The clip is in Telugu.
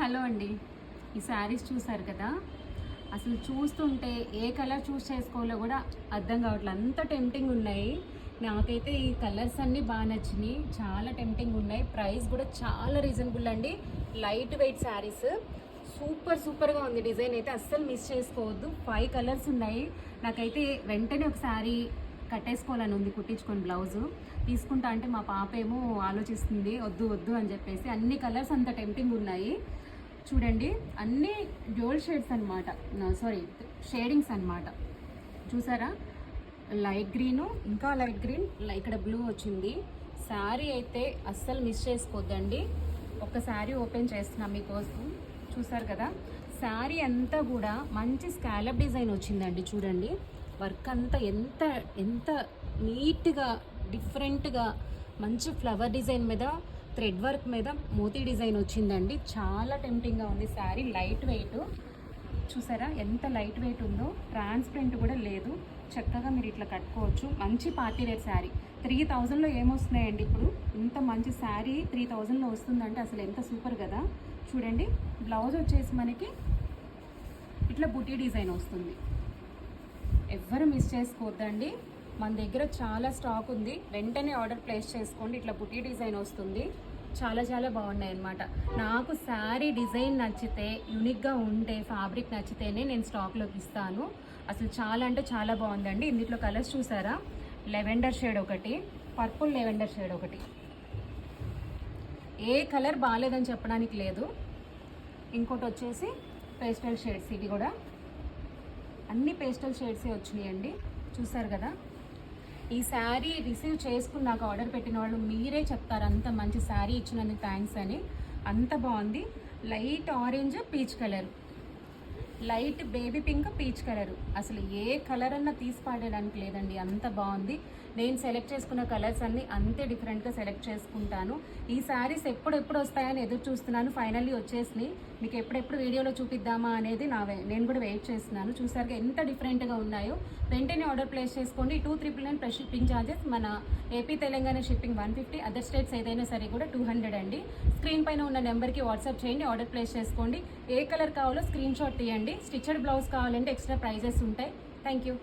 హలో అండి. ఈ శారీస్ చూసారు కదా, అసలు చూస్తుంటే ఏ కలర్ చూస్ చేసుకోవాలో కూడా అర్థం కావట్లేదు, అంత టెంప్టింగ్ ఉన్నాయి. నాకైతే ఈ కలర్స్ అన్నీ బాగా నచ్చినాయి, చాలా టెంప్టింగ్ ఉన్నాయి. ప్రైస్ కూడా చాలా రీజనబుల్ అండి. లైట్ వెయిట్ శారీస్, సూపర్గా ఉంది. డిజైన్ అయితే అస్సలు మిస్ చేసుకోవద్దు. 5 కలర్స్ ఉన్నాయి. నాకైతే వెంటనే ఒక శారీ కట్టేసుకోవాలని ఉంది, కుట్టించుకొని బ్లౌజు తీసుకుంటా అంటే మా పాప ఏమో ఆలోచిస్తుంది వద్దు అని చెప్పేసి. అన్ని కలర్స్ అంత టెంప్టింగ్ ఉన్నాయి. చూడండి, అన్నీ డ్యూల్ షేడ్స్ అనమాట, షేడింగ్స్ అనమాట. చూసారా, లైట్ గ్రీను, ఇంకా లైట్ గ్రీన్, ఇక్కడ బ్లూ వచ్చింది. శారీ అయితే అస్సలు మిస్ చేసుకోవద్దండి. ఒక శారీ ఓపెన్ చేస్తున్నాం మీకోసం. చూసారు కదా, శారీ అంతా కూడా మంచి స్కాలప్ డిజైన్ వచ్చిందండి. చూడండి, వర్క్ అంతా ఎంత నీట్గా డిఫరెంట్గా మంచి ఫ్లవర్ డిజైన్ మీద, థ్రెడ్ వర్క్ మీద మోతీ డిజైన్ వచ్చిందండి. చాలా టెంప్టింగ్గా ఉంది శారీ. లైట్ వెయిట్, చూసారా ఎంత లైట్ వెయిట్ ఉందో. ట్రాన్స్పరెంట్ కూడా లేదు. చక్కగా మీరు ఇట్లా కట్టుకోవచ్చు. మంచి పార్టీ వేర్ శారీ. 3000లో ఏమొస్తున్నాయండి ఇప్పుడు? ఇంత మంచి శారీ 3000లో వస్తుందంటే అసలు ఎంత సూపర్ కదా. చూడండి, బ్లౌజ్ వచ్చేసి మనకి ఇట్లా బుటీ డిజైన్ వస్తుంది. ఎవ్వరు మిస్ చేసుకోవద్దండి. మన దగ్గర చాలా స్టాక్ ఉంది, వెంటనే ఆర్డర్ ప్లేస్ చేసుకోండి. ఇట్లా బుటీ డిజైన్ వస్తుంది. చాలా బాగున్నాయి అన్నమాట. నాకు శారీ డిజైన్ నచ్చితే, యూనిక్గా ఉంటే, ఫ్యాబ్రిక్ నచ్చితేనే నేను స్టాక్లోకి ఇస్తాను. అసలు చాలా అంటే చాలా బాగుందండి. ఇందులో కలర్స్ చూసారా, లెవెండర్ షేడ్ ఒకటి, పర్పుల్ లెవెండర్ షేడ్ ఒకటి. ఏ కలర్ బాగాలేదని చెప్పడానికి లేదు. ఇంకోటి వచ్చేసి పేస్టల్ షేడ్స్, ఇవి కూడా అన్ని పేస్టల్ షేడ్సే వచ్చినాయండి. చూసారు కదా, ఈ శారీ రిసీవ్ చేసుకున్నాక ఆర్డర్ పెట్టిన వాళ్ళు మీరే చెప్తారు అంత మంచి శారీ ఇచ్చినందుకు థ్యాంక్స్ అని. అంత బాగుంది. Light orange peach colour, light baby pink peach colour, అసలు ఏ కలర్ అన్నా తీసి పాడేయడానికి లేదండి, అంత బాగుంది. నేను సెలెక్ట్ చేసుకున్న కలర్స్ అన్నీ అంతే డిఫరెంట్గా సెలెక్ట్ చేసుకుంటాను. ఈ శారీస్ ఎప్పుడు వస్తాయని ఎదురు చూస్తున్నాను. ఫైనల్లీ వచ్చేసినాయి. మీకు ఎప్పుడెప్పుడు వీడియోలో చూపిద్దామా అనేది నేను కూడా వెయిట్ చేస్తున్నాను. చూసారుగా ఎంత డిఫరెంట్గా ఉన్నాయో. వెంటనే ఆర్డర్ ప్లేస్ చేసుకోండి. 2399 ప్లస్ షిప్పింగ్ ఛార్జెస్. మన AP Telangana shipping 150, other states ఏదైనా సరే కూడా 200 అండి. స్క్రీన్ పైన ఉన్న నెంబర్కి వాట్సాప్ చేయండి, ఆర్డర్ ప్లేస్ చేసుకోండి. ఏ కలర్ కావాలో స్క్రీన్ షాట్ తీయండి. స్టిచ్డ్ బ్లౌజ్ కావాలంటే ఎక్స్ట్రా ప్రైజెస్ ఉంటాయి. Thank you.